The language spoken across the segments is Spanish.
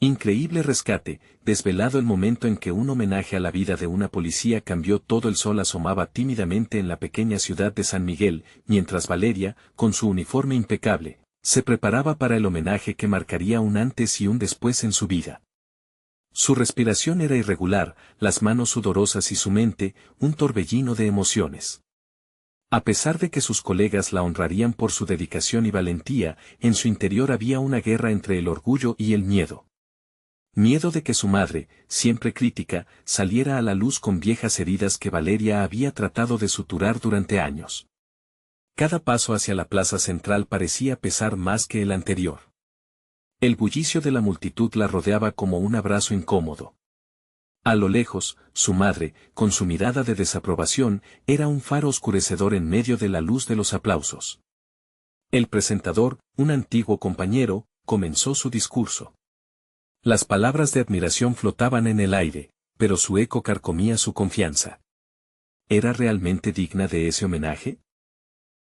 Increíble rescate, desvelado el momento en que un homenaje a la vida de una policía cambió todo. El sol asomaba tímidamente en la pequeña ciudad de San Miguel, mientras Valeria, con su uniforme impecable, se preparaba para el homenaje que marcaría un antes y un después en su vida. Su respiración era irregular, las manos sudorosas y su mente, un torbellino de emociones. A pesar de que sus colegas la honrarían por su dedicación y valentía, en su interior había una guerra entre el orgullo y el miedo. Miedo de que su madre, siempre crítica, saliera a la luz con viejas heridas que Valeria había tratado de suturar durante años. Cada paso hacia la plaza central parecía pesar más que el anterior. El bullicio de la multitud la rodeaba como un abrazo incómodo. A lo lejos, su madre, con su mirada de desaprobación, era un faro oscurecedor en medio de la luz de los aplausos. El presentador, un antiguo compañero, comenzó su discurso. Las palabras de admiración flotaban en el aire, pero su eco carcomía su confianza. ¿Era realmente digna de ese homenaje?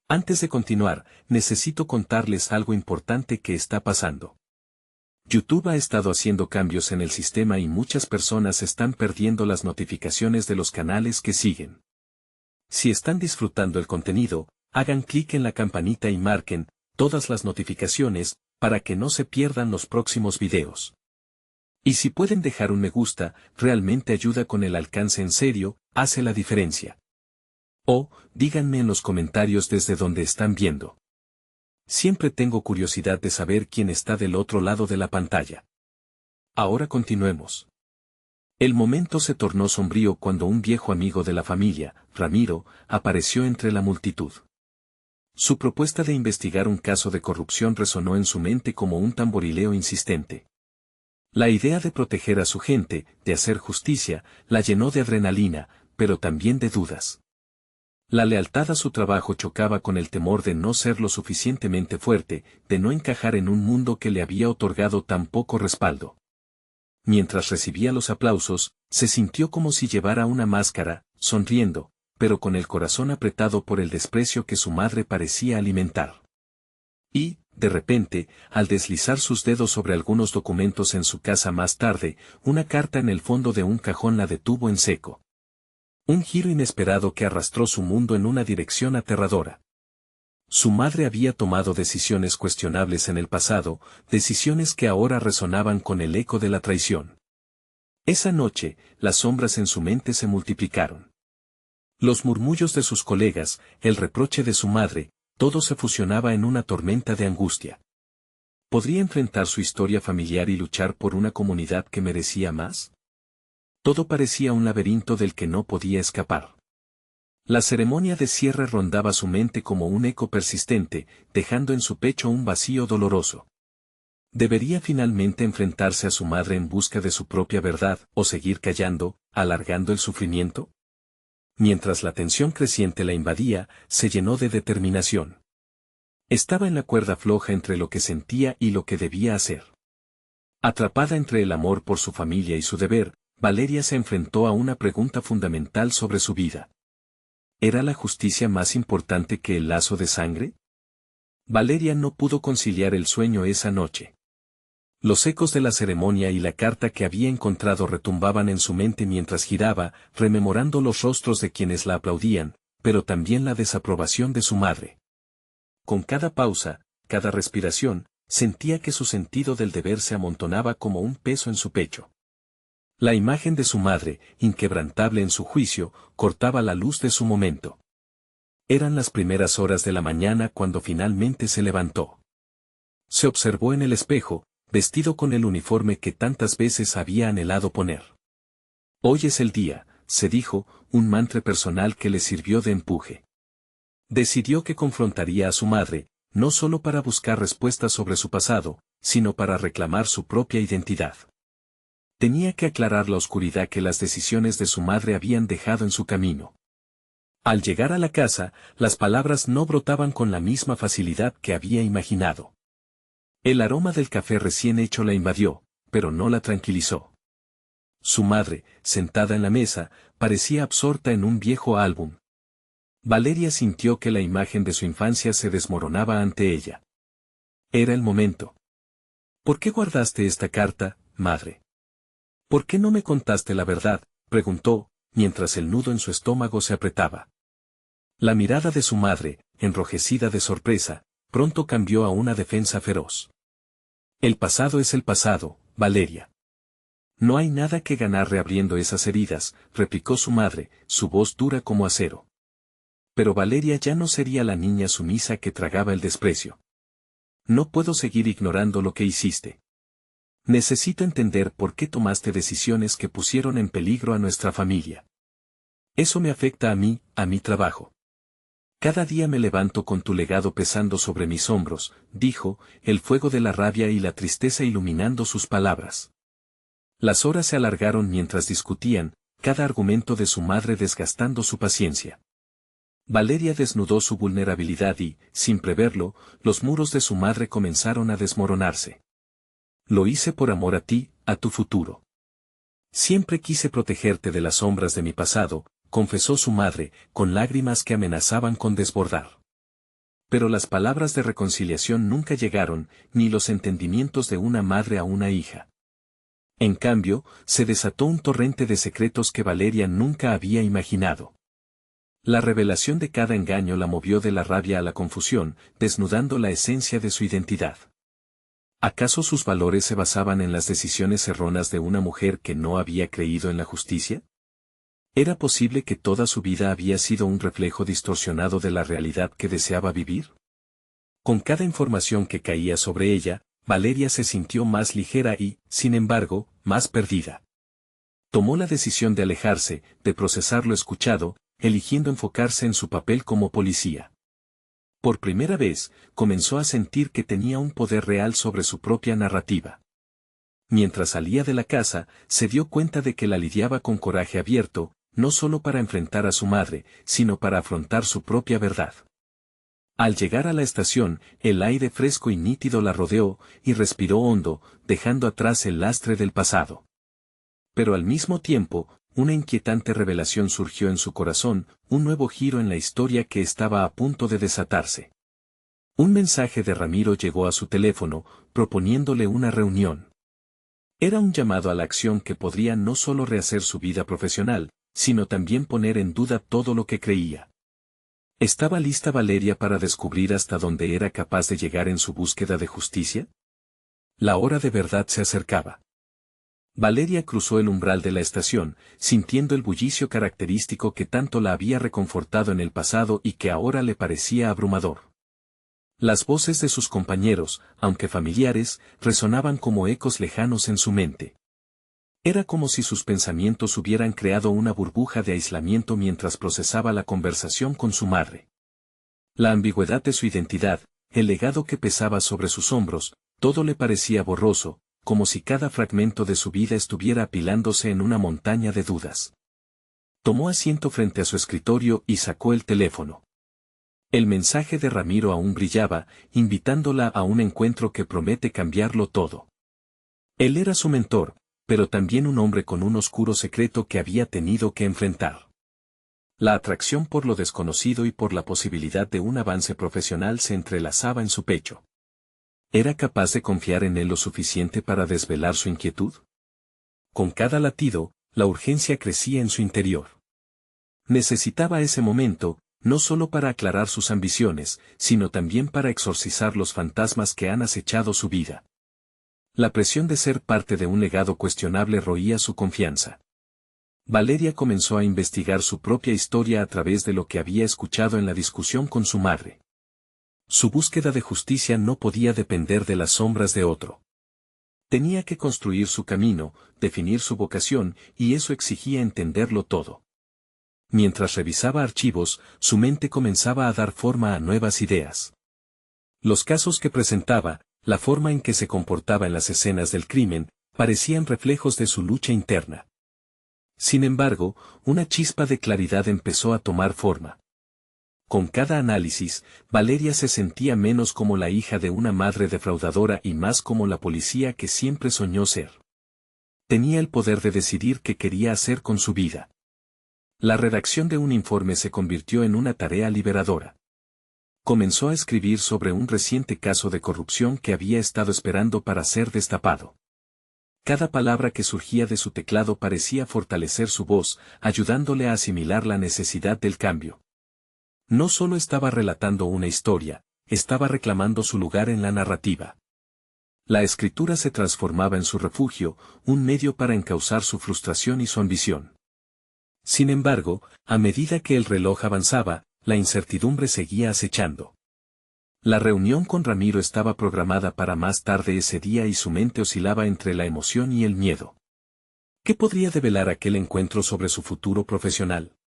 Antes de continuar, necesito contarles algo importante que está pasando. YouTube ha estado haciendo cambios en el sistema y muchas personas están perdiendo las notificaciones de los canales que siguen. Si están disfrutando el contenido, hagan clic en la campanita y marquen todas las notificaciones para que no se pierdan los próximos videos. Y si pueden dejar un me gusta, realmente ayuda con el alcance. En serio, hace la diferencia. O, díganme en los comentarios desde donde están viendo. Siempre tengo curiosidad de saber quién está del otro lado de la pantalla. Ahora continuemos. El momento se tornó sombrío cuando un viejo amigo de la familia, Ramiro, apareció entre la multitud. Su propuesta de investigar un caso de corrupción resonó en su mente como un tamborileo insistente. La idea de proteger a su gente, de hacer justicia, la llenó de adrenalina, pero también de dudas. La lealtad a su trabajo chocaba con el temor de no ser lo suficientemente fuerte, de no encajar en un mundo que le había otorgado tan poco respaldo. Mientras recibía los aplausos, se sintió como si llevara una máscara, sonriendo, pero con el corazón apretado por el desprecio que su madre parecía alimentar. Y, de repente, al deslizar sus dedos sobre algunos documentos en su casa más tarde, una carta en el fondo de un cajón la detuvo en seco. Un giro inesperado que arrastró su mundo en una dirección aterradora. Su madre había tomado decisiones cuestionables en el pasado, decisiones que ahora resonaban con el eco de la traición. Esa noche, las sombras en su mente se multiplicaron. Los murmullos de sus colegas, el reproche de su madre, todo se fusionaba en una tormenta de angustia. ¿Podría enfrentar su historia familiar y luchar por una comunidad que merecía más? Todo parecía un laberinto del que no podía escapar. La ceremonia de cierre rondaba su mente como un eco persistente, dejando en su pecho un vacío doloroso. ¿Debería finalmente enfrentarse a su madre en busca de su propia verdad, o seguir callando, alargando el sufrimiento? Mientras la tensión creciente la invadía, se llenó de determinación. Estaba en la cuerda floja entre lo que sentía y lo que debía hacer. Atrapada entre el amor por su familia y su deber, Valeria se enfrentó a una pregunta fundamental sobre su vida. ¿Era la justicia más importante que el lazo de sangre? Valeria no pudo conciliar el sueño esa noche. Los ecos de la ceremonia y la carta que había encontrado retumbaban en su mente mientras giraba, rememorando los rostros de quienes la aplaudían, pero también la desaprobación de su madre. Con cada pausa, cada respiración, sentía que su sentido del deber se amontonaba como un peso en su pecho. La imagen de su madre, inquebrantable en su juicio, cortaba la luz de su momento. Eran las primeras horas de la mañana cuando finalmente se levantó. Se observó en el espejo, vestido con el uniforme que tantas veces había anhelado poner. Hoy es el día, se dijo, un mantra personal que le sirvió de empuje. Decidió que confrontaría a su madre, no solo para buscar respuestas sobre su pasado, sino para reclamar su propia identidad. Tenía que aclarar la oscuridad que las decisiones de su madre habían dejado en su camino. Al llegar a la casa, las palabras no brotaban con la misma facilidad que había imaginado. El aroma del café recién hecho la invadió, pero no la tranquilizó. Su madre, sentada en la mesa, parecía absorta en un viejo álbum. Valeria sintió que la imagen de su infancia se desmoronaba ante ella. Era el momento. ¿Por qué guardaste esta carta? madre. ¿Por qué no me contaste la verdad?, preguntó, mientras el nudo en su estómago se apretaba. La mirada de su madre, enrojecida de sorpresa, pronto cambió a una defensa feroz. El pasado es el pasado, Valeria. No hay nada que ganar reabriendo esas heridas, replicó su madre, su voz dura como acero. Pero Valeria ya no sería la niña sumisa que tragaba el desprecio. No puedo seguir ignorando lo que hiciste. Necesito entender por qué tomaste decisiones que pusieron en peligro a nuestra familia. Eso me afecta a mí, a mi trabajo. Cada día me levanto con tu legado pesando sobre mis hombros, dijo, el fuego de la rabia y la tristeza iluminando sus palabras. Las horas se alargaron mientras discutían, cada argumento de su madre desgastando su paciencia. Valeria desnudó su vulnerabilidad y, sin preverlo, los muros de su madre comenzaron a desmoronarse. Lo hice por amor a ti, a tu futuro. Siempre quise protegerte de las sombras de mi pasado, confesó su madre, con lágrimas que amenazaban con desbordar. Pero las palabras de reconciliación nunca llegaron, ni los entendimientos de una madre a una hija. En cambio, se desató un torrente de secretos que Valeria nunca había imaginado. La revelación de cada engaño la movió de la rabia a la confusión, desnudando la esencia de su identidad. ¿Acaso sus valores se basaban en las decisiones erróneas de una mujer que no había creído en la justicia? ¿Era posible que toda su vida había sido un reflejo distorsionado de la realidad que deseaba vivir? Con cada información que caía sobre ella, Valeria se sintió más ligera y, sin embargo, más perdida. Tomó la decisión de alejarse, de procesar lo escuchado, eligiendo enfocarse en su papel como policía. Por primera vez, comenzó a sentir que tenía un poder real sobre su propia narrativa. Mientras salía de la casa, se dio cuenta de que la lidiaba con coraje abierto, no solo para enfrentar a su madre, sino para afrontar su propia verdad. Al llegar a la estación, el aire fresco y nítido la rodeó, y respiró hondo, dejando atrás el lastre del pasado. Pero al mismo tiempo, una inquietante revelación surgió en su corazón, un nuevo giro en la historia que estaba a punto de desatarse. Un mensaje de Ramiro llegó a su teléfono, proponiéndole una reunión. Era un llamado a la acción que podría no solo rehacer su vida profesional, sino también poner en duda todo lo que creía. ¿Estaba lista Valeria para descubrir hasta dónde era capaz de llegar en su búsqueda de justicia? La hora de verdad se acercaba. Valeria cruzó el umbral de la estación, sintiendo el bullicio característico que tanto la había reconfortado en el pasado y que ahora le parecía abrumador. Las voces de sus compañeros, aunque familiares, resonaban como ecos lejanos en su mente. Era como si sus pensamientos hubieran creado una burbuja de aislamiento mientras procesaba la conversación con su madre. La ambigüedad de su identidad, el legado que pesaba sobre sus hombros, todo le parecía borroso, como si cada fragmento de su vida estuviera apilándose en una montaña de dudas. Tomó asiento frente a su escritorio y sacó el teléfono. El mensaje de Ramiro aún brillaba, invitándola a un encuentro que promete cambiarlo todo. Él era su mentor, pero también un hombre con un oscuro secreto que había tenido que enfrentar. La atracción por lo desconocido y por la posibilidad de un avance profesional se entrelazaba en su pecho. ¿Era capaz de confiar en él lo suficiente para desvelar su inquietud? Con cada latido, la urgencia crecía en su interior. Necesitaba ese momento, no solo para aclarar sus ambiciones, sino también para exorcizar los fantasmas que han acechado su vida. La presión de ser parte de un legado cuestionable roía su confianza. Valeria comenzó a investigar su propia historia a través de lo que había escuchado en la discusión con su madre. Su búsqueda de justicia no podía depender de las sombras de otro. Tenía que construir su camino, definir su vocación, y eso exigía entenderlo todo. Mientras revisaba archivos, su mente comenzaba a dar forma a nuevas ideas. Los casos que presentaba, la forma en que se comportaba en las escenas del crimen, parecían reflejos de su lucha interna. Sin embargo, una chispa de claridad empezó a tomar forma. Con cada análisis, Valeria se sentía menos como la hija de una madre defraudadora y más como la policía que siempre soñó ser. Tenía el poder de decidir qué quería hacer con su vida. La redacción de un informe se convirtió en una tarea liberadora. Comenzó a escribir sobre un reciente caso de corrupción que había estado esperando para ser destapado. Cada palabra que surgía de su teclado parecía fortalecer su voz, ayudándole a asimilar la necesidad del cambio. No solo estaba relatando una historia, estaba reclamando su lugar en la narrativa. La escritura se transformaba en su refugio, un medio para encauzar su frustración y su ambición. Sin embargo, a medida que el reloj avanzaba, la incertidumbre seguía acechando. La reunión con Ramiro estaba programada para más tarde ese día y su mente oscilaba entre la emoción y el miedo. ¿Qué podría develar aquel encuentro sobre su futuro profesional?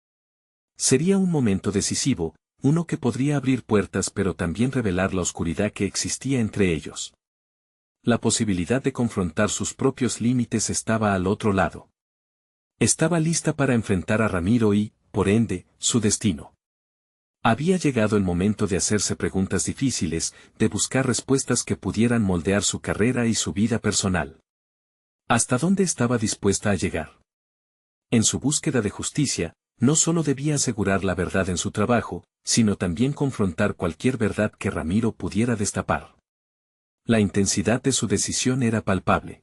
Sería un momento decisivo, uno que podría abrir puertas pero también revelar la oscuridad que existía entre ellos. La posibilidad de confrontar sus propios límites estaba al otro lado. Estaba lista para enfrentar a Ramiro y, por ende, su destino. Había llegado el momento de hacerse preguntas difíciles, de buscar respuestas que pudieran moldear su carrera y su vida personal. ¿Hasta dónde estaba dispuesta a llegar? En su búsqueda de justicia, no solo debía asegurar la verdad en su trabajo, sino también confrontar cualquier verdad que Ramiro pudiera destapar. La intensidad de su decisión era palpable.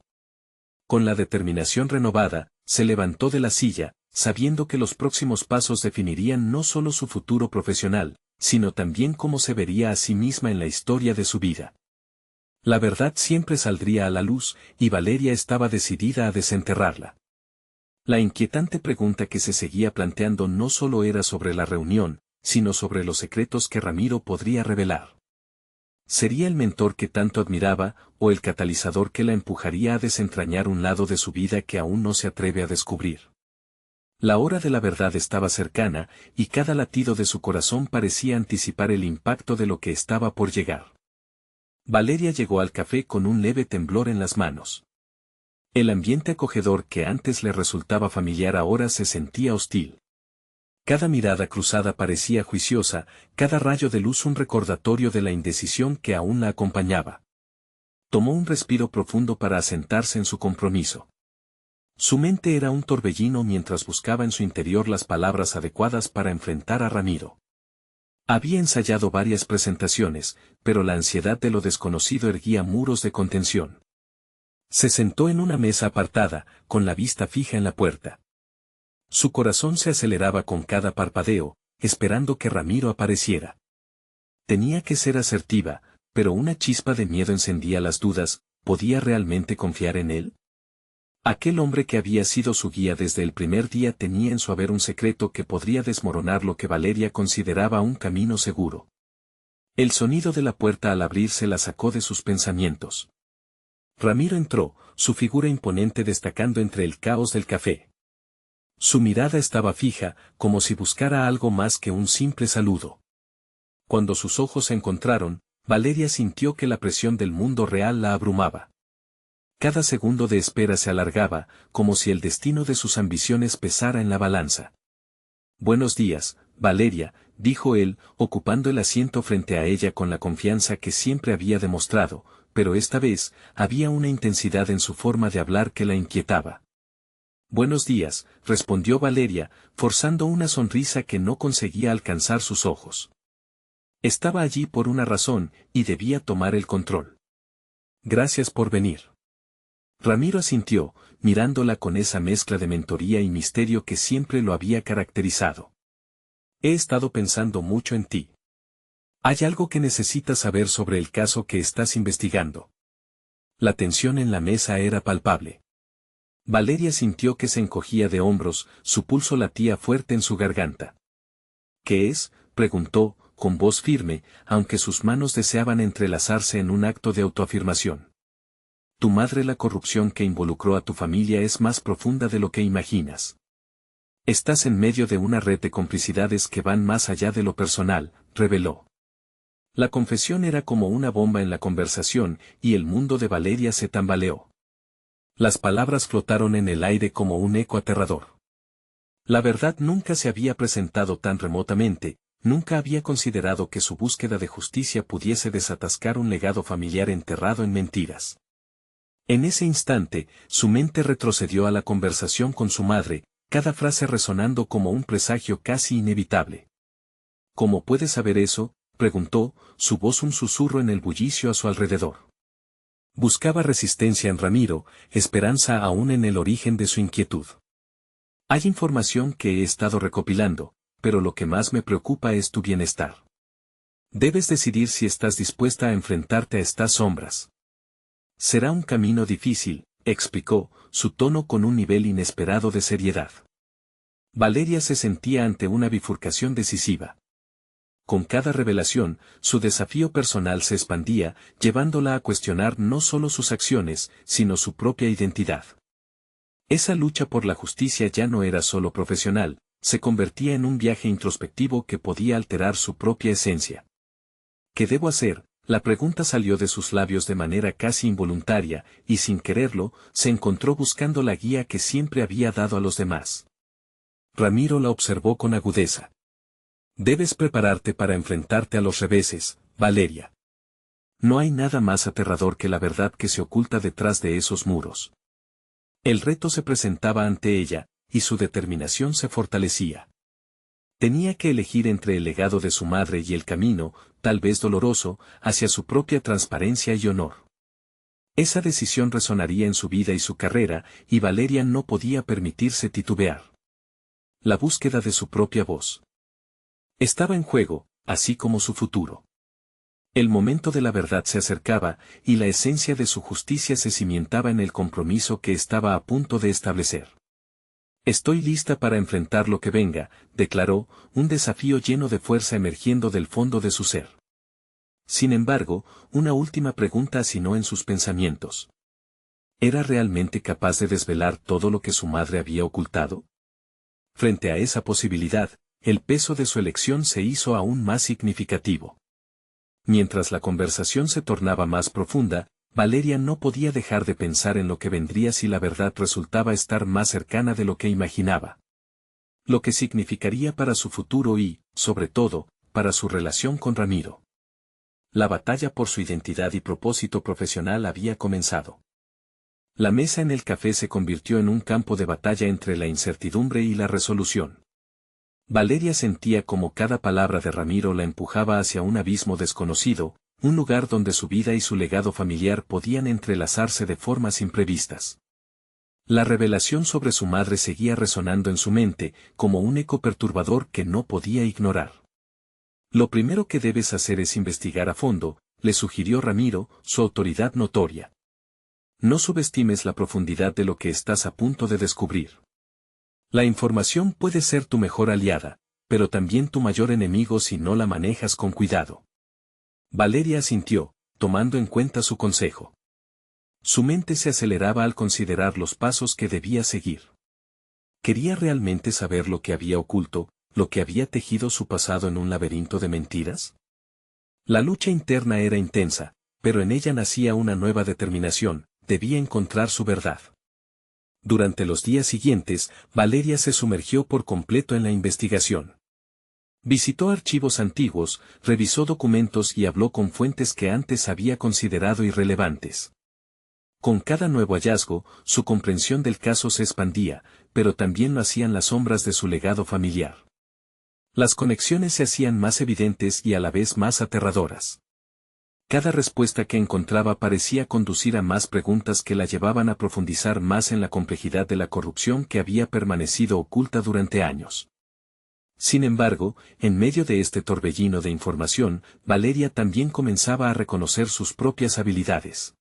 Con la determinación renovada, se levantó de la silla, sabiendo que los próximos pasos definirían no solo su futuro profesional, sino también cómo se vería a sí misma en la historia de su vida. La verdad siempre saldría a la luz, y Valeria estaba decidida a desenterrarla. La inquietante pregunta que se seguía planteando no solo era sobre la reunión, sino sobre los secretos que Ramiro podría revelar. ¿Sería el mentor que tanto admiraba, o el catalizador que la empujaría a desentrañar un lado de su vida que aún no se atreve a descubrir? La hora de la verdad estaba cercana, y cada latido de su corazón parecía anticipar el impacto de lo que estaba por llegar. Valeria llegó al café con un leve temblor en las manos. El ambiente acogedor que antes le resultaba familiar ahora se sentía hostil. Cada mirada cruzada parecía juiciosa, cada rayo de luz un recordatorio de la indecisión que aún la acompañaba. Tomó un respiro profundo para asentarse en su compromiso. Su mente era un torbellino mientras buscaba en su interior las palabras adecuadas para enfrentar a Ramiro. Había ensayado varias presentaciones, pero la ansiedad de lo desconocido erguía muros de contención. Se sentó en una mesa apartada, con la vista fija en la puerta. Su corazón se aceleraba con cada parpadeo, esperando que Ramiro apareciera. Tenía que ser asertiva, pero una chispa de miedo encendía las dudas. ¿Podía realmente confiar en él? Aquel hombre que había sido su guía desde el primer día tenía en su haber un secreto que podría desmoronar lo que Valeria consideraba un camino seguro. El sonido de la puerta al abrirse la sacó de sus pensamientos. Ramiro entró, su figura imponente destacando entre el caos del café. Su mirada estaba fija, como si buscara algo más que un simple saludo. Cuando sus ojos se encontraron, Valeria sintió que la presión del mundo real la abrumaba. Cada segundo de espera se alargaba, como si el destino de sus ambiciones pesara en la balanza. «Buenos días, Valeria», dijo él, ocupando el asiento frente a ella con la confianza que siempre había demostrado, pero esta vez, había una intensidad en su forma de hablar que la inquietaba. «Buenos días», respondió Valeria, forzando una sonrisa que no conseguía alcanzar sus ojos. Estaba allí por una razón, y debía tomar el control. «Gracias por venir». Ramiro asintió, mirándola con esa mezcla de mentoría y misterio que siempre lo había caracterizado. «He estado pensando mucho en ti. ¿Hay algo que necesitas saber sobre el caso que estás investigando?» La tensión en la mesa era palpable. Valeria sintió que se encogía de hombros, su pulso latía fuerte en su garganta. «¿Qué es?», preguntó, con voz firme, aunque sus manos deseaban entrelazarse en un acto de autoafirmación. «Tu madre, la corrupción que involucró a tu familia es más profunda de lo que imaginas. Estás en medio de una red de complicidades que van más allá de lo personal», reveló. La confesión era como una bomba en la conversación, y el mundo de Valeria se tambaleó. Las palabras flotaron en el aire como un eco aterrador. La verdad nunca se había presentado tan remotamente, nunca había considerado que su búsqueda de justicia pudiese desatascar un legado familiar enterrado en mentiras. En ese instante, su mente retrocedió a la conversación con su madre, cada frase resonando como un presagio casi inevitable. «¿Cómo puedes saber eso?», preguntó, su voz un susurro en el bullicio a su alrededor. Buscaba resistencia en Ramiro, esperanza aún en el origen de su inquietud. Hay información que he estado recopilando, pero lo que más me preocupa es tu bienestar. Debes decidir si estás dispuesta a enfrentarte a estas sombras. Será un camino difícil, explicó, su tono con un nivel inesperado de seriedad. Valeria se sentía ante una bifurcación decisiva. Con cada revelación, su desafío personal se expandía, llevándola a cuestionar no solo sus acciones, sino su propia identidad. Esa lucha por la justicia ya no era solo profesional, se convertía en un viaje introspectivo que podía alterar su propia esencia. ¿Qué debo hacer? La pregunta salió de sus labios de manera casi involuntaria, y sin quererlo, se encontró buscando la guía que siempre había dado a los demás. Ramiro la observó con agudeza. Debes prepararte para enfrentarte a los reveses, Valeria. No hay nada más aterrador que la verdad que se oculta detrás de esos muros. El reto se presentaba ante ella, y su determinación se fortalecía. Tenía que elegir entre el legado de su madre y el camino, tal vez doloroso, hacia su propia transparencia y honor. Esa decisión resonaría en su vida y su carrera, y Valeria no podía permitirse titubear. La búsqueda de su propia voz estaba en juego, así como su futuro. El momento de la verdad se acercaba, y la esencia de su justicia se cimentaba en el compromiso que estaba a punto de establecer. Estoy lista para enfrentar lo que venga, declaró, un desafío lleno de fuerza emergiendo del fondo de su ser. Sin embargo, una última pregunta asinó en sus pensamientos. ¿Era realmente capaz de desvelar todo lo que su madre había ocultado? Frente a esa posibilidad, el peso de su elección se hizo aún más significativo. Mientras la conversación se tornaba más profunda, Valeria no podía dejar de pensar en lo que vendría si la verdad resultaba estar más cercana de lo que imaginaba. Lo que significaría para su futuro y, sobre todo, para su relación con Ramiro. La batalla por su identidad y propósito profesional había comenzado. La mesa en el café se convirtió en un campo de batalla entre la incertidumbre y la resolución. Valeria sentía como cada palabra de Ramiro la empujaba hacia un abismo desconocido, un lugar donde su vida y su legado familiar podían entrelazarse de formas imprevistas. La revelación sobre su madre seguía resonando en su mente, como un eco perturbador que no podía ignorar. Lo primero que debes hacer es investigar a fondo, le sugirió Ramiro, su autoridad notoria. No subestimes la profundidad de lo que estás a punto de descubrir. La información puede ser tu mejor aliada, pero también tu mayor enemigo si no la manejas con cuidado. Valeria asintió, tomando en cuenta su consejo. Su mente se aceleraba al considerar los pasos que debía seguir. ¿Quería realmente saber lo que había oculto, lo que había tejido su pasado en un laberinto de mentiras? La lucha interna era intensa, pero en ella nacía una nueva determinación, debía encontrar su verdad. Durante los días siguientes, Valeria se sumergió por completo en la investigación. Visitó archivos antiguos, revisó documentos y habló con fuentes que antes había considerado irrelevantes. Con cada nuevo hallazgo, su comprensión del caso se expandía, pero también lo hacían las sombras de su legado familiar. Las conexiones se hacían más evidentes y a la vez más aterradoras. Cada respuesta que encontraba parecía conducir a más preguntas que la llevaban a profundizar más en la complejidad de la corrupción que había permanecido oculta durante años. Sin embargo, en medio de este torbellino de información, Valeria también comenzaba a reconocer sus propias habilidades.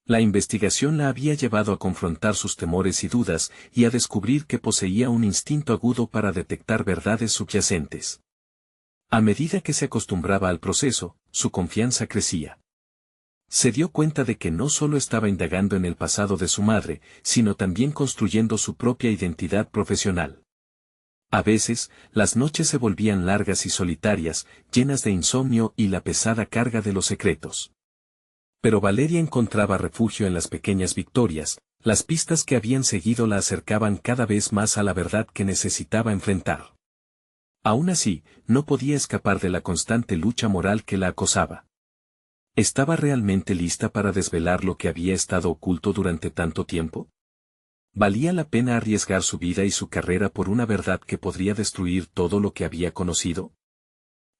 La investigación la había llevado a confrontar sus temores y dudas, y a descubrir que poseía un instinto agudo para detectar verdades subyacentes. A medida que se acostumbraba al proceso, su confianza crecía. Se dio cuenta de que no solo estaba indagando en el pasado de su madre, sino también construyendo su propia identidad profesional. A veces, las noches se volvían largas y solitarias, llenas de insomnio y la pesada carga de los secretos. Pero Valeria encontraba refugio en las pequeñas victorias, las pistas que habían seguido la acercaban cada vez más a la verdad que necesitaba enfrentar. Aún así, no podía escapar de la constante lucha moral que la acosaba. ¿Estaba realmente lista para desvelar lo que había estado oculto durante tanto tiempo? ¿Valía la pena arriesgar su vida y su carrera por una verdad que podría destruir todo lo que había conocido?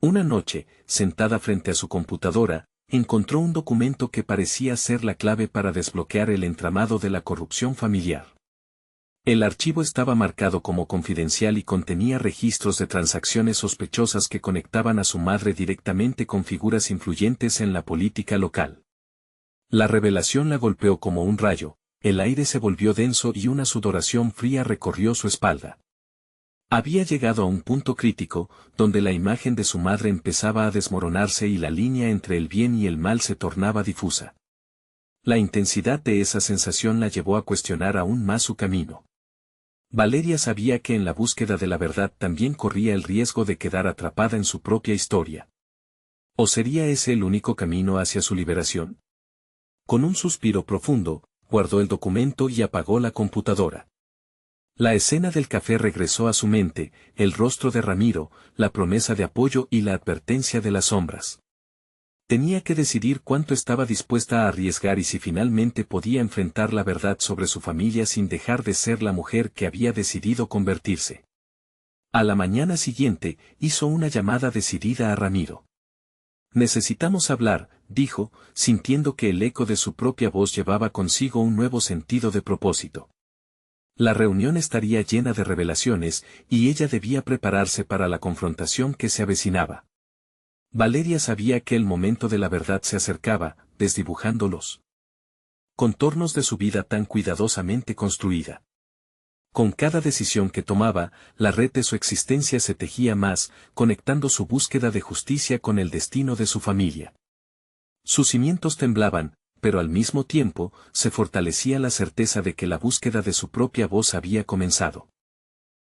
Una noche, sentada frente a su computadora, encontró un documento que parecía ser la clave para desbloquear el entramado de la corrupción familiar. El archivo estaba marcado como confidencial y contenía registros de transacciones sospechosas que conectaban a su madre directamente con figuras influyentes en la política local. La revelación la golpeó como un rayo, el aire se volvió denso y una sudoración fría recorrió su espalda. Había llegado a un punto crítico, donde la imagen de su madre empezaba a desmoronarse y la línea entre el bien y el mal se tornaba difusa. La intensidad de esa sensación la llevó a cuestionar aún más su camino. Valeria sabía que en la búsqueda de la verdad también corría el riesgo de quedar atrapada en su propia historia. ¿O sería ese el único camino hacia su liberación? Con un suspiro profundo, guardó el documento y apagó la computadora. La escena del café regresó a su mente, el rostro de Ramiro, la promesa de apoyo y la advertencia de las sombras. Tenía que decidir cuánto estaba dispuesta a arriesgar y si finalmente podía enfrentar la verdad sobre su familia sin dejar de ser la mujer que había decidido convertirse. A la mañana siguiente, hizo una llamada decidida a Ramiro. «Necesitamos hablar», dijo, sintiendo que el eco de su propia voz llevaba consigo un nuevo sentido de propósito. La reunión estaría llena de revelaciones, y ella debía prepararse para la confrontación que se avecinaba. Valeria sabía que el momento de la verdad se acercaba, desdibujando los contornos de su vida tan cuidadosamente construida. Con cada decisión que tomaba, la red de su existencia se tejía más, conectando su búsqueda de justicia con el destino de su familia. Sus cimientos temblaban, pero al mismo tiempo, se fortalecía la certeza de que la búsqueda de su propia voz había comenzado.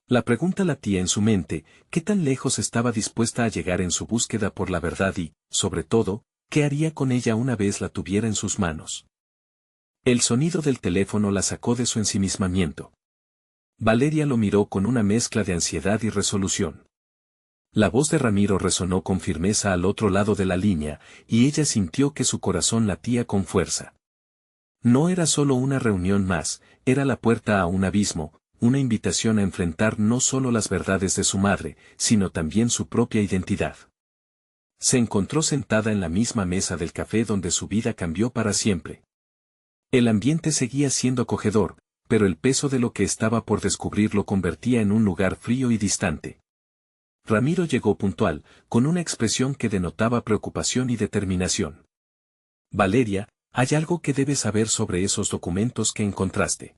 La pregunta latía en su mente, ¿qué tan lejos estaba dispuesta a llegar en su búsqueda por la verdad y, sobre todo, qué haría con ella una vez la tuviera en sus manos? El sonido del teléfono la sacó de su ensimismamiento. Valeria lo miró con una mezcla de ansiedad y resolución. La voz de Ramiro resonó con firmeza al otro lado de la línea, y ella sintió que su corazón latía con fuerza. No era solo una reunión más, era la puerta a un abismo, una invitación a enfrentar no solo las verdades de su madre, sino también su propia identidad. Se encontró sentada en la misma mesa del café donde su vida cambió para siempre. El ambiente seguía siendo acogedor, pero el peso de lo que estaba por descubrir lo convertía en un lugar frío y distante. Ramiro llegó puntual, con una expresión que denotaba preocupación y determinación. «Valeria, hay algo que debes saber sobre esos documentos que encontraste.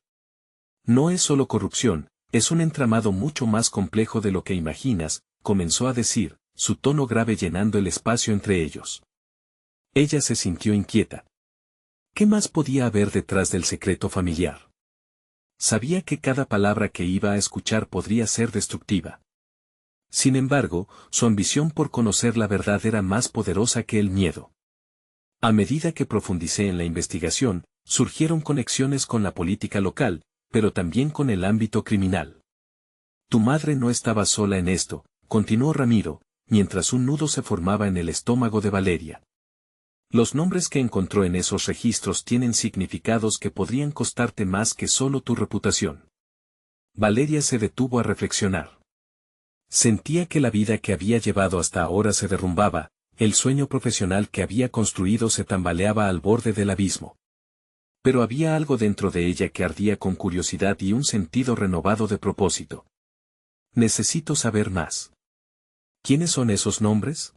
No es solo corrupción, es un entramado mucho más complejo de lo que imaginas», comenzó a decir, su tono grave llenando el espacio entre ellos. Ella se sintió inquieta. ¿Qué más podía haber detrás del secreto familiar? Sabía que cada palabra que iba a escuchar podría ser destructiva. Sin embargo, su ambición por conocer la verdad era más poderosa que el miedo. A medida que profundicé en la investigación, surgieron conexiones con la política local, pero también con el ámbito criminal. Tu madre no estaba sola en esto, continuó Ramiro, mientras un nudo se formaba en el estómago de Valeria. Los nombres que encontró en esos registros tienen significados que podrían costarte más que solo tu reputación. Valeria se detuvo a reflexionar. Sentía que la vida que había llevado hasta ahora se derrumbaba, el sueño profesional que había construido se tambaleaba al borde del abismo. Pero había algo dentro de ella que ardía con curiosidad y un sentido renovado de propósito. Necesito saber más. ¿Quiénes son esos nombres?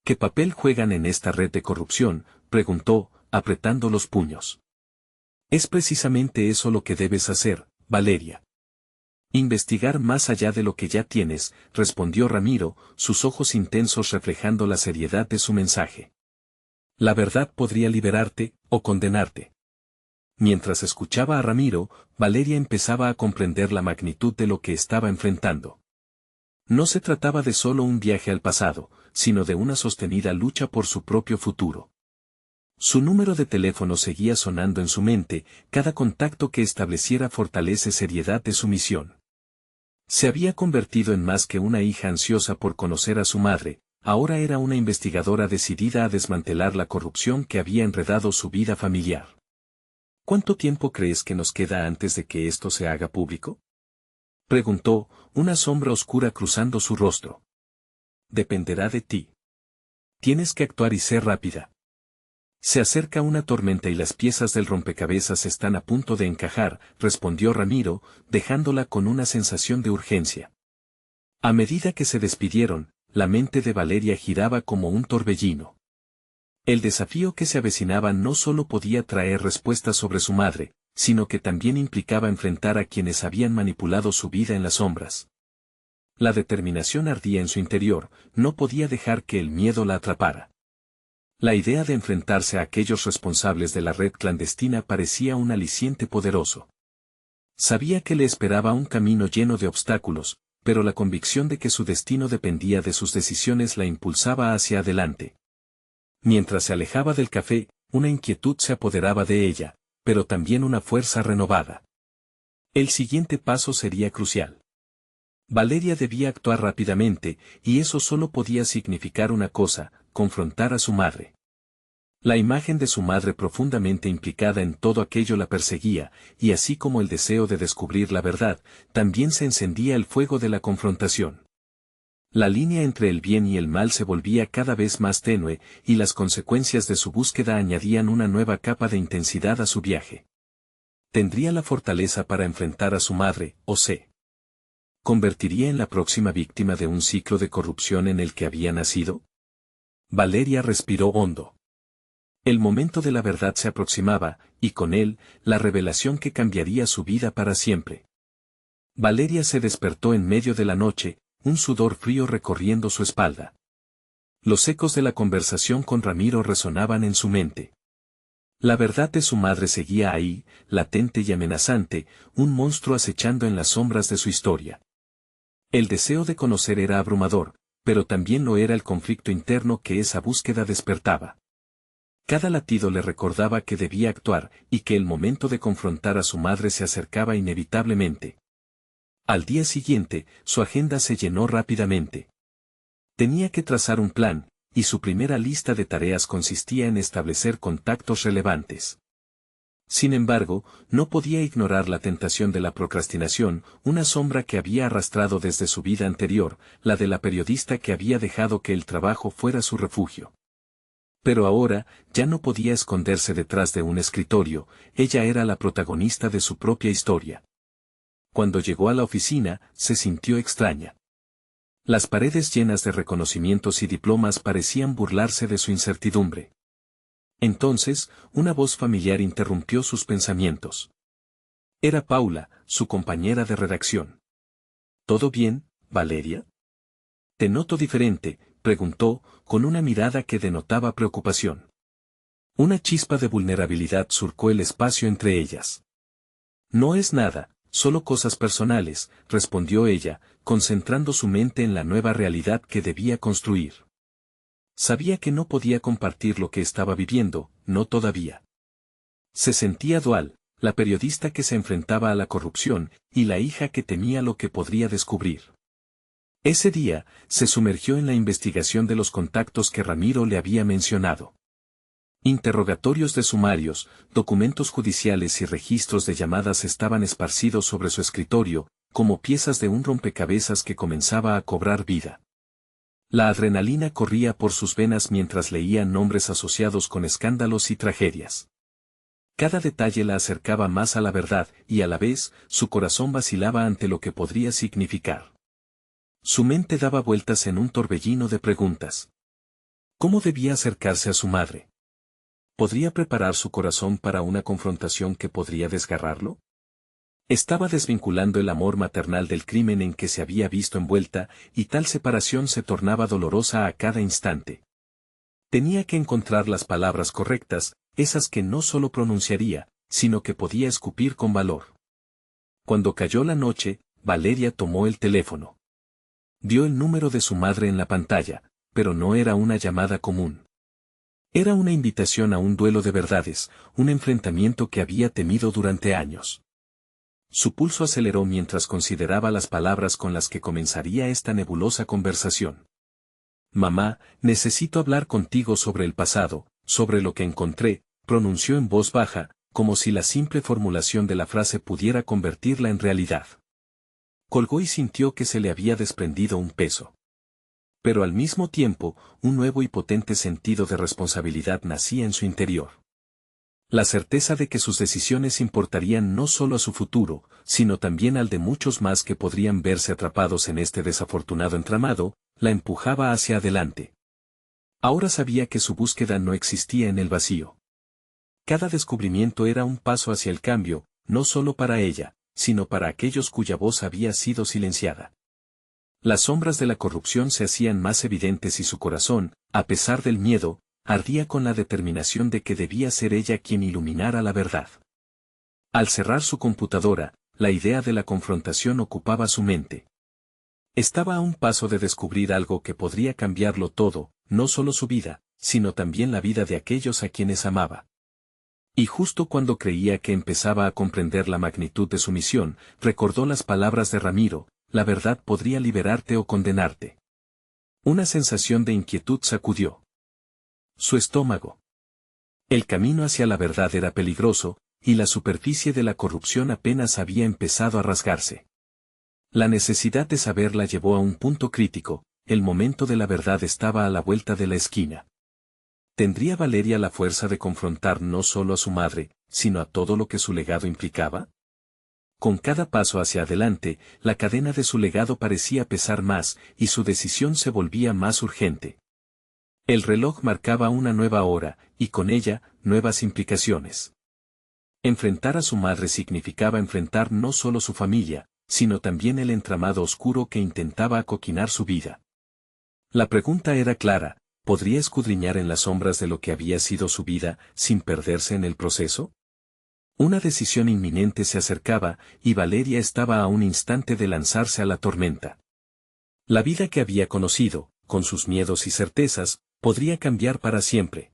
¿Qué papel juegan en esta red de corrupción?, preguntó, apretando los puños. Es precisamente eso lo que debes hacer, Valeria. Investigar más allá de lo que ya tienes, respondió Ramiro, sus ojos intensos reflejando la seriedad de su mensaje. La verdad podría liberarte, o condenarte. Mientras escuchaba a Ramiro, Valeria empezaba a comprender la magnitud de lo que estaba enfrentando. No se trataba de solo un viaje al pasado, sino de una sostenida lucha por su propio futuro. Su número de teléfono seguía sonando en su mente, cada contacto que estableciera fortalece seriedad de su misión. Se había convertido en más que una hija ansiosa por conocer a su madre, ahora era una investigadora decidida a desmantelar la corrupción que había enredado su vida familiar. ¿Cuánto tiempo crees que nos queda antes de que esto se haga público?, preguntó, una sombra oscura cruzando su rostro. Dependerá de ti. Tienes que actuar y ser rápida. Se acerca una tormenta y las piezas del rompecabezas están a punto de encajar, respondió Ramiro, dejándola con una sensación de urgencia. A medida que se despidieron, la mente de Valeria giraba como un torbellino. El desafío que se avecinaba no solo podía traer respuestas sobre su madre, sino que también implicaba enfrentar a quienes habían manipulado su vida en las sombras. La determinación ardía en su interior, no podía dejar que el miedo la atrapara. La idea de enfrentarse a aquellos responsables de la red clandestina parecía un aliciente poderoso. Sabía que le esperaba un camino lleno de obstáculos, pero la convicción de que su destino dependía de sus decisiones la impulsaba hacia adelante. Mientras se alejaba del café, una inquietud se apoderaba de ella, pero también una fuerza renovada. El siguiente paso sería crucial. Valeria debía actuar rápidamente, y eso solo podía significar una cosa: confrontar a su madre. La imagen de su madre profundamente implicada en todo aquello la perseguía, y así como el deseo de descubrir la verdad, también se encendía el fuego de la confrontación. La línea entre el bien y el mal se volvía cada vez más tenue, y las consecuencias de su búsqueda añadían una nueva capa de intensidad a su viaje. ¿Tendría la fortaleza para enfrentar a su madre, o se convertiría en la próxima víctima de un ciclo de corrupción en el que había nacido? Valeria respiró hondo. El momento de la verdad se aproximaba, y con él, la revelación que cambiaría su vida para siempre. Valeria se despertó en medio de la noche, un sudor frío recorriendo su espalda. Los ecos de la conversación con Ramiro resonaban en su mente. La verdad de su madre seguía ahí, latente y amenazante, un monstruo acechando en las sombras de su historia. El deseo de conocer era abrumador, pero también lo era el conflicto interno que esa búsqueda despertaba. Cada latido le recordaba que debía actuar, y que el momento de confrontar a su madre se acercaba inevitablemente. Al día siguiente, su agenda se llenó rápidamente. Tenía que trazar un plan, y su primera lista de tareas consistía en establecer contactos relevantes. Sin embargo, no podía ignorar la tentación de la procrastinación, una sombra que había arrastrado desde su vida anterior, la de la periodista que había dejado que el trabajo fuera su refugio. Pero ahora, ya no podía esconderse detrás de un escritorio, ella era la protagonista de su propia historia. Cuando llegó a la oficina, se sintió extraña. Las paredes llenas de reconocimientos y diplomas parecían burlarse de su incertidumbre. Entonces, una voz familiar interrumpió sus pensamientos. Era Paula, su compañera de redacción. ¿Todo bien, Valeria? Te noto diferente, preguntó, con una mirada que denotaba preocupación. Una chispa de vulnerabilidad surcó el espacio entre ellas. No es nada, solo cosas personales, respondió ella, concentrando su mente en la nueva realidad que debía construir. Sabía que no podía compartir lo que estaba viviendo, no todavía. Se sentía dual, la periodista que se enfrentaba a la corrupción, y la hija que temía lo que podría descubrir. Ese día, se sumergió en la investigación de los contactos que Ramiro le había mencionado. Interrogatorios de sumarios, documentos judiciales y registros de llamadas estaban esparcidos sobre su escritorio, como piezas de un rompecabezas que comenzaba a cobrar vida. La adrenalina corría por sus venas mientras leía nombres asociados con escándalos y tragedias. Cada detalle la acercaba más a la verdad, y a la vez, su corazón vacilaba ante lo que podría significar. Su mente daba vueltas en un torbellino de preguntas. ¿Cómo debía acercarse a su madre? ¿Podría preparar su corazón para una confrontación que podría desgarrarlo? Estaba desvinculando el amor maternal del crimen en que se había visto envuelta, y tal separación se tornaba dolorosa a cada instante. Tenía que encontrar las palabras correctas, esas que no solo pronunciaría, sino que podía escupir con valor. Cuando cayó la noche, Valeria tomó el teléfono. Vio el número de su madre en la pantalla, pero no era una llamada común. Era una invitación a un duelo de verdades, un enfrentamiento que había temido durante años. Su pulso aceleró mientras consideraba las palabras con las que comenzaría esta nebulosa conversación. Mamá, necesito hablar contigo sobre el pasado, sobre lo que encontré, pronunció en voz baja, como si la simple formulación de la frase pudiera convertirla en realidad. Colgó y sintió que se le había desprendido un peso. Pero al mismo tiempo, un nuevo y potente sentido de responsabilidad nacía en su interior. La certeza de que sus decisiones importarían no solo a su futuro, sino también al de muchos más que podrían verse atrapados en este desafortunado entramado, la empujaba hacia adelante. Ahora sabía que su búsqueda no existía en el vacío. Cada descubrimiento era un paso hacia el cambio, no solo para ella, sino para aquellos cuya voz había sido silenciada. Las sombras de la corrupción se hacían más evidentes y su corazón, a pesar del miedo, ardía con la determinación de que debía ser ella quien iluminara la verdad. Al cerrar su computadora, la idea de la confrontación ocupaba su mente. Estaba a un paso de descubrir algo que podría cambiarlo todo, no solo su vida, sino también la vida de aquellos a quienes amaba. Y justo cuando creía que empezaba a comprender la magnitud de su misión, recordó las palabras de Ramiro: la verdad podría liberarte o condenarte. Una sensación de inquietud sacudió su estómago. El camino hacia la verdad era peligroso, y la superficie de la corrupción apenas había empezado a rasgarse. La necesidad de saber la llevó a un punto crítico: el momento de la verdad estaba a la vuelta de la esquina. ¿Tendría Valeria la fuerza de confrontar no solo a su madre, sino a todo lo que su legado implicaba? Con cada paso hacia adelante, la cadena de su legado parecía pesar más, y su decisión se volvía más urgente. El reloj marcaba una nueva hora, y con ella, nuevas implicaciones. Enfrentar a su madre significaba enfrentar no solo su familia, sino también el entramado oscuro que intentaba acoquinar su vida. La pregunta era clara: ¿podría escudriñar en las sombras de lo que había sido su vida, sin perderse en el proceso? Una decisión inminente se acercaba, y Valeria estaba a un instante de lanzarse a la tormenta. La vida que había conocido, con sus miedos y certezas, podría cambiar para siempre.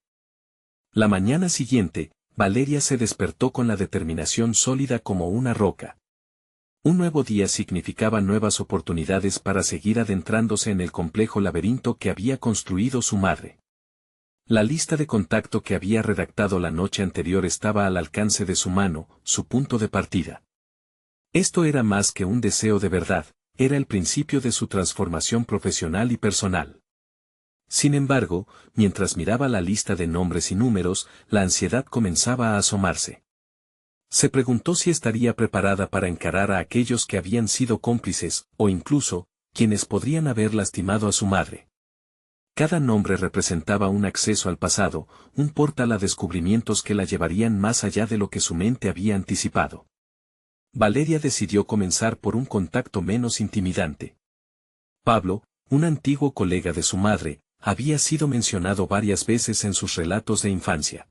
La mañana siguiente, Valeria se despertó con la determinación sólida como una roca. Un nuevo día significaba nuevas oportunidades para seguir adentrándose en el complejo laberinto que había construido su madre. La lista de contacto que había redactado la noche anterior estaba al alcance de su mano, su punto de partida. Esto era más que un deseo de verdad, era el principio de su transformación profesional y personal. Sin embargo, mientras miraba la lista de nombres y números, la ansiedad comenzaba a asomarse. Se preguntó si estaría preparada para encarar a aquellos que habían sido cómplices, o incluso, quienes podrían haber lastimado a su madre. Cada nombre representaba un acceso al pasado, un portal a descubrimientos que la llevarían más allá de lo que su mente había anticipado. Valeria decidió comenzar por un contacto menos intimidante. Pablo, un antiguo colega de su madre, había sido mencionado varias veces en sus relatos de infancia.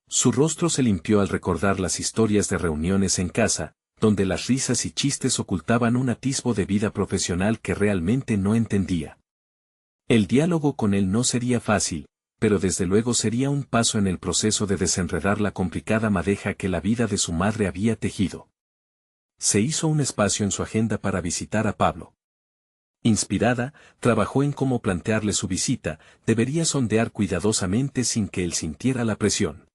Su rostro se limpió al recordar las historias de reuniones en casa, donde las risas y chistes ocultaban un atisbo de vida profesional que realmente no entendía. El diálogo con él no sería fácil, pero desde luego sería un paso en el proceso de desenredar la complicada madeja que la vida de su madre había tejido. Se hizo un espacio en su agenda para visitar a Pablo. Inspirada, trabajó en cómo plantearle su visita: debería sondear cuidadosamente sin que él sintiera la presión.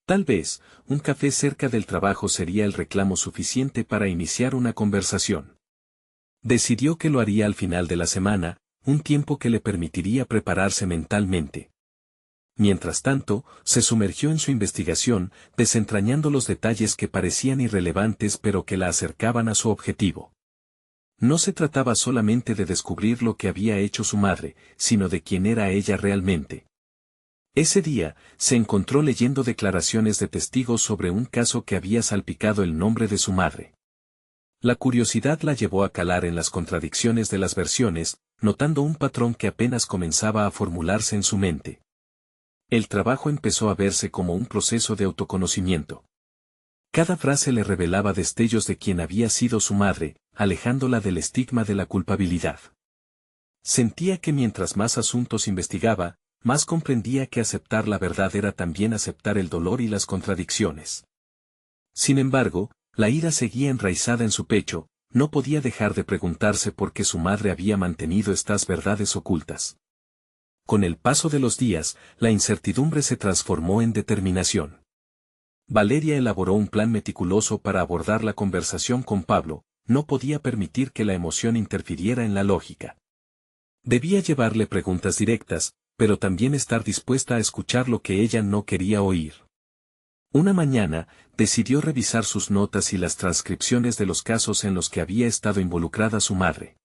Tal vez, un café cerca del trabajo sería el reclamo suficiente para iniciar una conversación. Decidió que lo haría al final de la semana, un tiempo que le permitiría prepararse mentalmente. Mientras tanto, se sumergió en su investigación, desentrañando los detalles que parecían irrelevantes pero que la acercaban a su objetivo. No se trataba solamente de descubrir lo que había hecho su madre, sino de quién era ella realmente. Ese día, se encontró leyendo declaraciones de testigos sobre un caso que había salpicado el nombre de su madre. La curiosidad la llevó a calar en las contradicciones de las versiones, notando un patrón que apenas comenzaba a formularse en su mente. El trabajo empezó a verse como un proceso de autoconocimiento. Cada frase le revelaba destellos de quién había sido su madre, alejándola del estigma de la culpabilidad. Sentía que mientras más asuntos investigaba, más comprendía que aceptar la verdad era también aceptar el dolor y las contradicciones. Sin embargo, la ira seguía enraizada en su pecho, no podía dejar de preguntarse por qué su madre había mantenido estas verdades ocultas. Con el paso de los días, la incertidumbre se transformó en determinación. Valeria elaboró un plan meticuloso para abordar la conversación con Pablo: no podía permitir que la emoción interfiriera en la lógica. Debía llevarle preguntas directas, pero también estar dispuesta a escuchar lo que ella no quería oír. Una mañana, decidió revisar sus notas y las transcripciones de los casos en los que había estado involucrada su madre.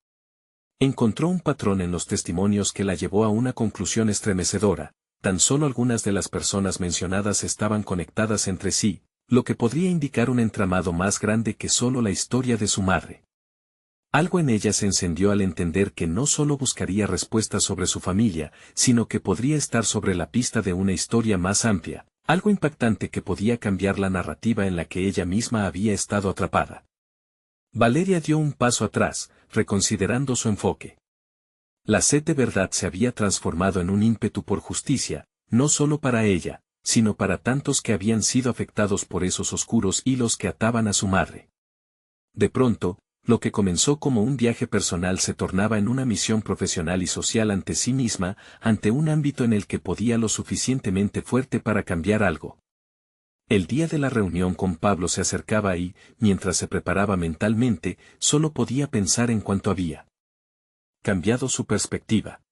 Encontró un patrón en los testimonios que la llevó a una conclusión estremecedora: tan solo algunas de las personas mencionadas estaban conectadas entre sí, lo que podría indicar un entramado más grande que solo la historia de su madre. Algo en ella se encendió al entender que no solo buscaría respuestas sobre su familia, sino que podría estar sobre la pista de una historia más amplia, algo impactante que podía cambiar la narrativa en la que ella misma había estado atrapada. Valeria dio un paso atrás, reconsiderando su enfoque. La sed de verdad se había transformado en un ímpetu por justicia, no solo para ella, sino para tantos que habían sido afectados por esos oscuros hilos que ataban a su madre. De pronto, lo que comenzó como un viaje personal se tornaba en una misión profesional y social ante sí misma, ante un ámbito en el que podía lo suficientemente fuerte para cambiar algo. El día de la reunión con Pablo se acercaba y, mientras se preparaba mentalmente, solo podía pensar en cuánto había cambiado su perspectiva.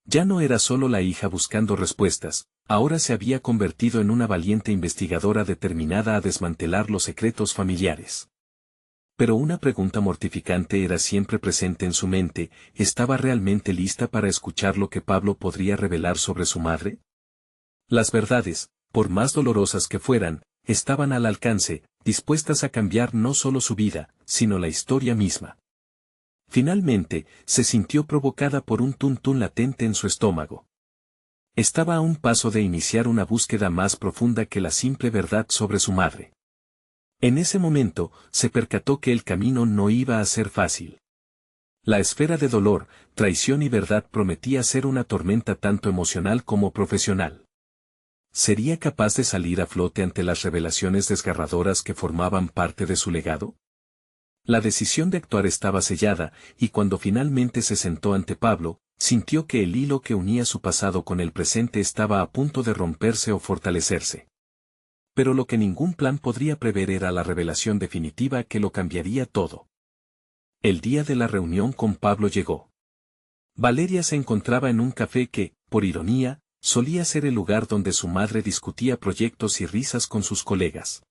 Ya no era solo la hija buscando respuestas, ahora se había convertido en una valiente investigadora determinada a desmantelar los secretos familiares. Pero una pregunta mortificante era siempre presente en su mente: ¿estaba realmente lista para escuchar lo que Pablo podría revelar sobre su madre? Las verdades, por más dolorosas que fueran, estaban al alcance, dispuestas a cambiar no solo su vida, sino la historia misma. Finalmente, se sintió provocada por un tuntún latente en su estómago. Estaba a un paso de iniciar una búsqueda más profunda que la simple verdad sobre su madre. En ese momento, se percató que el camino no iba a ser fácil. La esfera de dolor, traición y verdad prometía ser una tormenta tanto emocional como profesional. ¿Sería capaz de salir a flote ante las revelaciones desgarradoras que formaban parte de su legado? La decisión de actuar estaba sellada, y cuando finalmente se sentó ante Pablo, sintió que el hilo que unía su pasado con el presente estaba a punto de romperse o fortalecerse. Pero lo que ningún plan podría prever era la revelación definitiva que lo cambiaría todo. El día de la reunión con Pablo llegó. Valeria se encontraba en un café que, por ironía, solía ser el lugar donde su madre discutía proyectos y risas con sus colegas.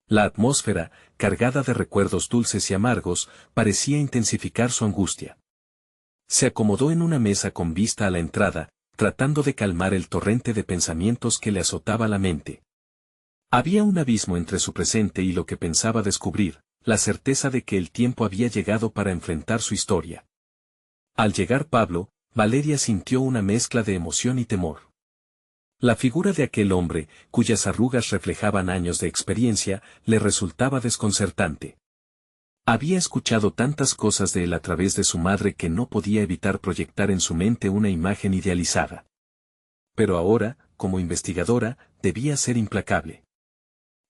La atmósfera, cargada de recuerdos dulces y amargos, parecía intensificar su angustia. Se acomodó en una mesa con vista a la entrada, tratando de calmar el torrente de pensamientos que le azotaba la mente. Había un abismo entre su presente y lo que pensaba descubrir, la certeza de que el tiempo había llegado para enfrentar su historia. Al llegar Pablo, Valeria sintió una mezcla de emoción y temor. La figura de aquel hombre, cuyas arrugas reflejaban años de experiencia, le resultaba desconcertante. Había escuchado tantas cosas de él a través de su madre que no podía evitar proyectar en su mente una imagen idealizada. Pero ahora, como investigadora, debía ser implacable.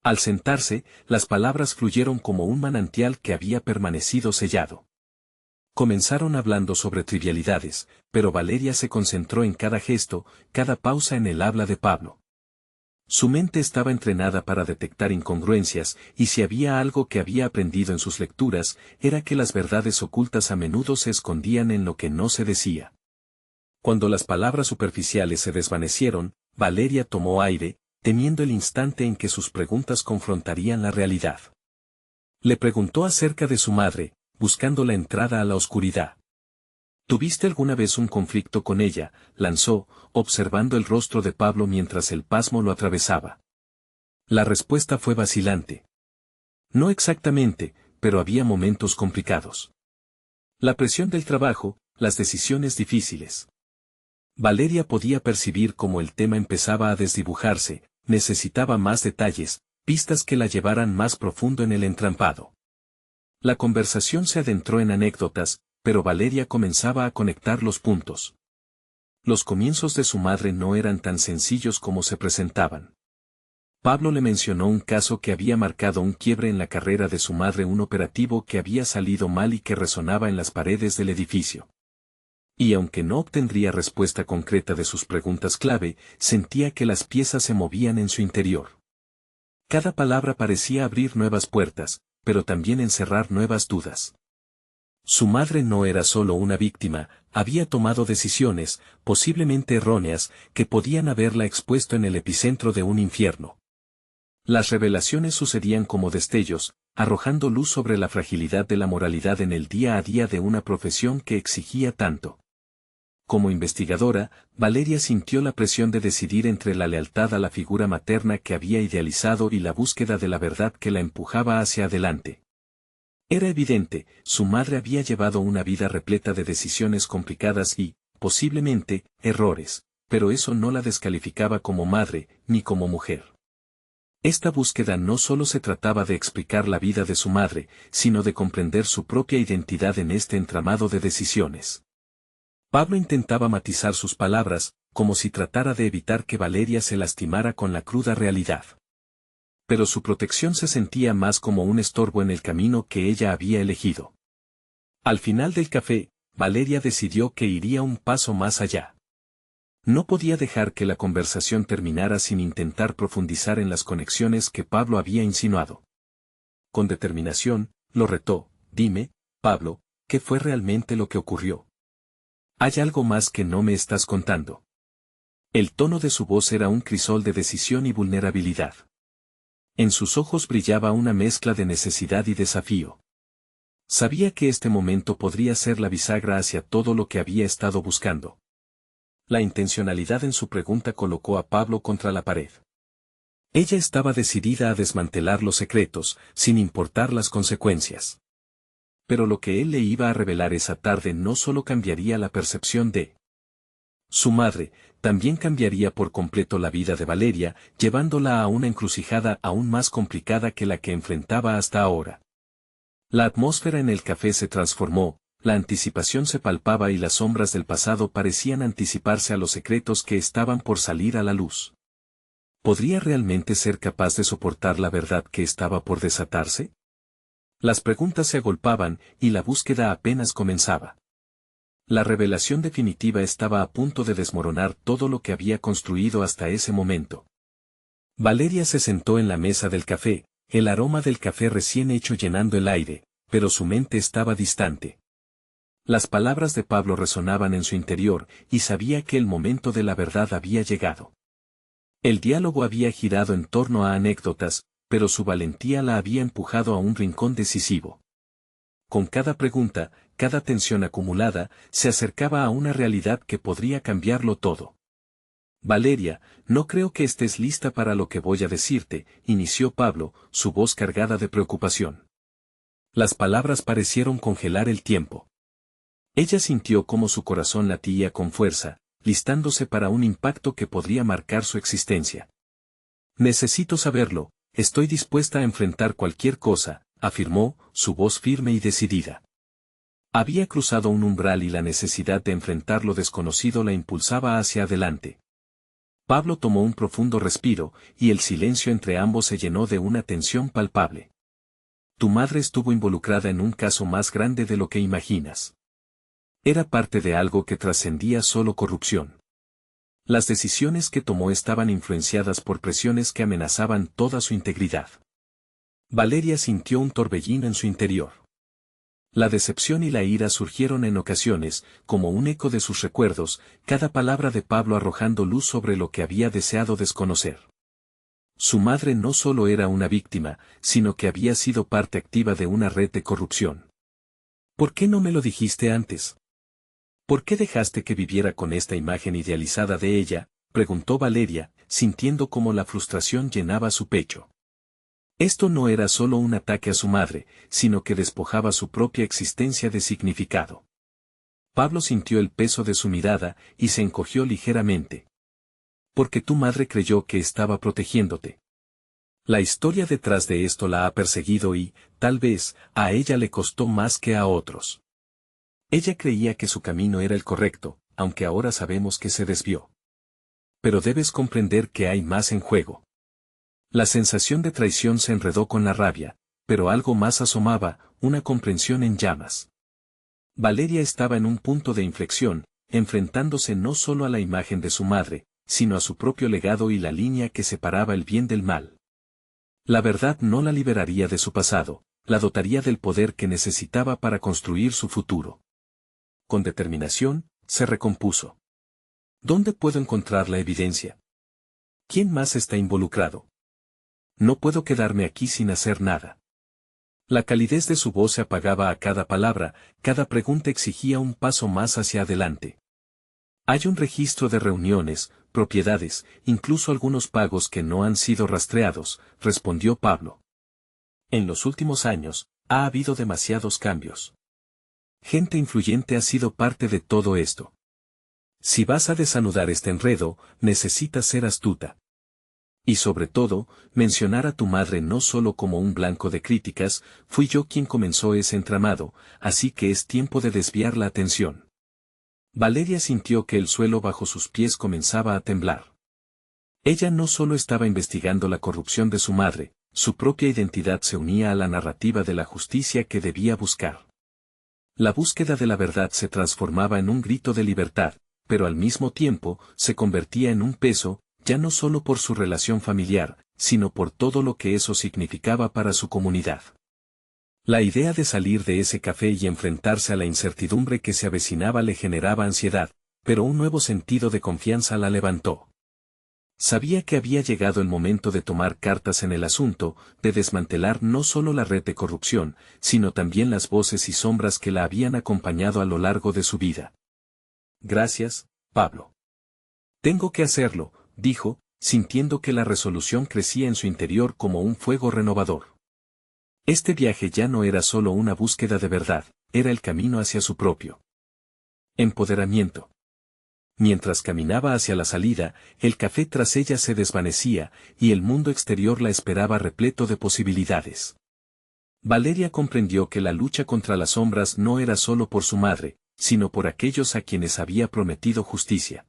Al sentarse, las palabras fluyeron como un manantial que había permanecido sellado. Comenzaron hablando sobre trivialidades, pero Valeria se concentró en cada gesto, cada pausa en el habla de Pablo. Su mente estaba entrenada para detectar incongruencias, y si había algo que había aprendido en sus lecturas, era que las verdades ocultas a menudo se escondían en lo que no se decía. Cuando las palabras superficiales se desvanecieron, Valeria tomó aire, temiendo el instante en que sus preguntas confrontarían la realidad. Le preguntó acerca de su madre, buscando la entrada a la oscuridad. ¿Tuviste alguna vez un conflicto con ella?, lanzó, observando el rostro de Pablo mientras el pasmo lo atravesaba. La respuesta fue vacilante. No exactamente, pero había momentos complicados. La presión del trabajo, las decisiones difíciles. Valeria podía percibir cómo el tema empezaba a desdibujarse, necesitaba más detalles, pistas que la llevaran más profundo en el entrampado. La conversación se adentró en anécdotas, pero Valeria comenzaba a conectar los puntos. Los comienzos de su madre no eran tan sencillos como se presentaban. Pablo le mencionó un caso que había marcado un quiebre en la carrera de su madre, un operativo que había salido mal y que resonaba en las paredes del edificio. Y aunque no obtendría respuesta concreta de sus preguntas clave, sentía que las piezas se movían en su interior. Cada palabra parecía abrir nuevas puertas, pero también encerrar nuevas dudas. Su madre no era solo una víctima, había tomado decisiones, posiblemente erróneas, que podían haberla expuesto en el epicentro de un infierno. Las revelaciones sucedían como destellos, arrojando luz sobre la fragilidad de la moralidad en el día a día de una profesión que exigía tanto. Como investigadora, Valeria sintió la presión de decidir entre la lealtad a la figura materna que había idealizado y la búsqueda de la verdad que la empujaba hacia adelante. Era evidente, su madre había llevado una vida repleta de decisiones complicadas y, posiblemente, errores, pero eso no la descalificaba como madre, ni como mujer. Esta búsqueda no solo se trataba de explicar la vida de su madre, sino de comprender su propia identidad en este entramado de decisiones. Pablo intentaba matizar sus palabras, como si tratara de evitar que Valeria se lastimara con la cruda realidad. Pero su protección se sentía más como un estorbo en el camino que ella había elegido. Al final del café, Valeria decidió que iría un paso más allá. No podía dejar que la conversación terminara sin intentar profundizar en las conexiones que Pablo había insinuado. Con determinación, lo retó: dime, Pablo, ¿qué fue realmente lo que ocurrió? ¿Hay algo más que no me estás contando? El tono de su voz era un crisol de decisión y vulnerabilidad. En sus ojos brillaba una mezcla de necesidad y desafío. Sabía que este momento podría ser la bisagra hacia todo lo que había estado buscando. La intencionalidad en su pregunta colocó a Pablo contra la pared. Ella estaba decidida a desmantelar los secretos, sin importar las consecuencias. Pero lo que él le iba a revelar esa tarde no solo cambiaría la percepción de su madre, también cambiaría por completo la vida de Valeria, llevándola a una encrucijada aún más complicada que la que enfrentaba hasta ahora. La atmósfera en el café se transformó, la anticipación se palpaba y las sombras del pasado parecían anticiparse a los secretos que estaban por salir a la luz. ¿Podría realmente ser capaz de soportar la verdad que estaba por desatarse? Las preguntas se agolpaban, y la búsqueda apenas comenzaba. La revelación definitiva estaba a punto de desmoronar todo lo que había construido hasta ese momento. Valeria se sentó en la mesa del café, el aroma del café recién hecho llenando el aire, pero su mente estaba distante. Las palabras de Pablo resonaban en su interior, y sabía que el momento de la verdad había llegado. El diálogo había girado en torno a anécdotas, pero su valentía la había empujado a un rincón decisivo. Con cada pregunta, cada tensión acumulada, se acercaba a una realidad que podría cambiarlo todo. Valeria, no creo que estés lista para lo que voy a decirte, inició Pablo, su voz cargada de preocupación. Las palabras parecieron congelar el tiempo. Ella sintió cómo su corazón latía con fuerza, listándose para un impacto que podría marcar su existencia. Necesito saberlo, estoy dispuesta a enfrentar cualquier cosa, afirmó, su voz firme y decidida. Había cruzado un umbral y la necesidad de enfrentar lo desconocido la impulsaba hacia adelante. Pablo tomó un profundo respiro, y el silencio entre ambos se llenó de una tensión palpable. Tu madre estuvo involucrada en un caso más grande de lo que imaginas. Era parte de algo que trascendía solo corrupción. Las decisiones que tomó estaban influenciadas por presiones que amenazaban toda su integridad. Valeria sintió un torbellino en su interior. La decepción y la ira surgieron en ocasiones, como un eco de sus recuerdos, cada palabra de Pablo arrojando luz sobre lo que había deseado desconocer. Su madre no solo era una víctima, sino que había sido parte activa de una red de corrupción. ¿Por qué no me lo dijiste antes? ¿Por qué dejaste que viviera con esta imagen idealizada de ella?, preguntó Valeria, sintiendo cómo la frustración llenaba su pecho. Esto no era solo un ataque a su madre, sino que despojaba su propia existencia de significado. Pablo sintió el peso de su mirada, y se encogió ligeramente. Porque tu madre creyó que estaba protegiéndote. La historia detrás de esto la ha perseguido y, tal vez, a ella le costó más que a otros. Ella creía que su camino era el correcto, aunque ahora sabemos que se desvió. Pero debes comprender que hay más en juego. La sensación de traición se enredó con la rabia, pero algo más asomaba, una comprensión en llamas. Valeria estaba en un punto de inflexión, enfrentándose no solo a la imagen de su madre, sino a su propio legado y la línea que separaba el bien del mal. La verdad no la liberaría de su pasado, la dotaría del poder que necesitaba para construir su futuro. con determinación, se recompuso. ¿Dónde puedo encontrar la evidencia? ¿Quién más está involucrado? No puedo quedarme aquí sin hacer nada. La calidez de su voz se apagaba a cada palabra, cada pregunta exigía un paso más hacia adelante. Hay un registro de reuniones, propiedades, incluso algunos pagos que no han sido rastreados, respondió Pablo. En los últimos años, ha habido demasiados cambios. Gente influyente ha sido parte de todo esto. Si vas a desanudar este enredo, necesitas ser astuta. Y sobre todo, mencionar a tu madre no solo como un blanco de críticas, fui yo quien comenzó ese entramado, así que es tiempo de desviar la atención. Valeria sintió que el suelo bajo sus pies comenzaba a temblar. Ella no solo estaba investigando la corrupción de su madre, su propia identidad se unía a la narrativa de la justicia que debía buscar. La búsqueda de la verdad se transformaba en un grito de libertad, pero al mismo tiempo se convertía en un peso, ya no solo por su relación familiar, sino por todo lo que eso significaba para su comunidad. La idea de salir de ese café y enfrentarse a la incertidumbre que se avecinaba le generaba ansiedad, pero un nuevo sentido de confianza la levantó. Sabía que había llegado el momento de tomar cartas en el asunto, de desmantelar no solo la red de corrupción, sino también las voces y sombras que la habían acompañado a lo largo de su vida. Gracias, Pablo. Tengo que hacerlo, dijo, sintiendo que la resolución crecía en su interior como un fuego renovador. Este viaje ya no era solo una búsqueda de verdad, era el camino hacia su propio empoderamiento. Mientras caminaba hacia la salida, el café tras ella se desvanecía, y el mundo exterior la esperaba repleto de posibilidades. Valeria comprendió que la lucha contra las sombras no era solo por su madre, sino por aquellos a quienes había prometido justicia.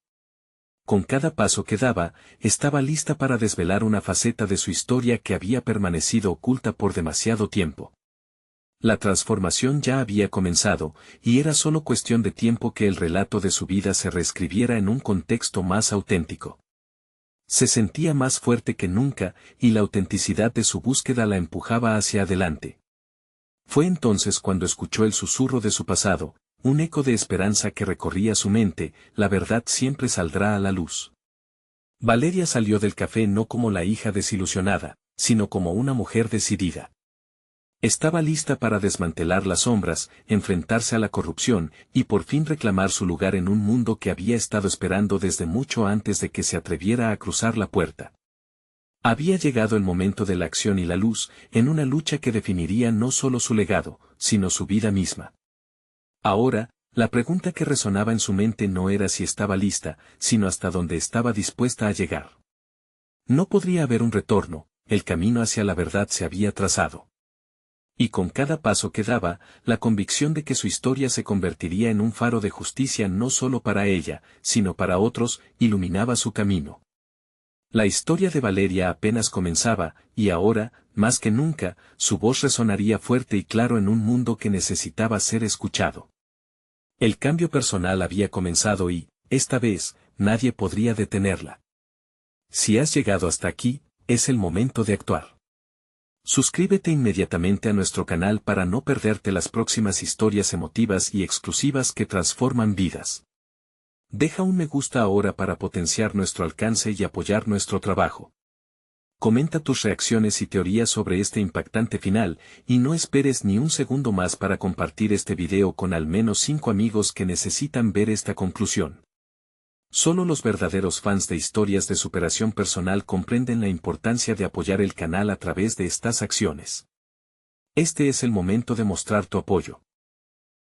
Con cada paso que daba, estaba lista para desvelar una faceta de su historia que había permanecido oculta por demasiado tiempo. La transformación ya había comenzado, y era solo cuestión de tiempo que el relato de su vida se reescribiera en un contexto más auténtico. Se sentía más fuerte que nunca, y la autenticidad de su búsqueda la empujaba hacia adelante. Fue entonces cuando escuchó el susurro de su pasado, un eco de esperanza que recorría su mente, la verdad siempre saldrá a la luz. Valeria salió del café no como la hija desilusionada, sino como una mujer decidida. Estaba lista para desmantelar las sombras, enfrentarse a la corrupción, y por fin reclamar su lugar en un mundo que había estado esperando desde mucho antes de que se atreviera a cruzar la puerta. Había llegado el momento de la acción y la luz, en una lucha que definiría no solo su legado, sino su vida misma. Ahora, la pregunta que resonaba en su mente no era si estaba lista, sino hasta dónde estaba dispuesta a llegar. No podría haber un retorno, el camino hacia la verdad se había trazado. Y con cada paso que daba, la convicción de que su historia se convertiría en un faro de justicia no solo para ella, sino para otros, iluminaba su camino. La historia de Valeria apenas comenzaba, y ahora, más que nunca, su voz resonaría fuerte y claro en un mundo que necesitaba ser escuchado. El cambio personal había comenzado y, esta vez, nadie podría detenerla. Si has llegado hasta aquí, es el momento de actuar. Suscríbete inmediatamente a nuestro canal para no perderte las próximas historias emotivas y exclusivas que transforman vidas. Deja un me gusta ahora para potenciar nuestro alcance y apoyar nuestro trabajo. Comenta tus reacciones y teorías sobre este impactante final, y no esperes ni un segundo más para compartir este video con al menos 5 amigos que necesitan ver esta conclusión. Solo los verdaderos fans de historias de superación personal comprenden la importancia de apoyar el canal a través de estas acciones. Este es el momento de mostrar tu apoyo.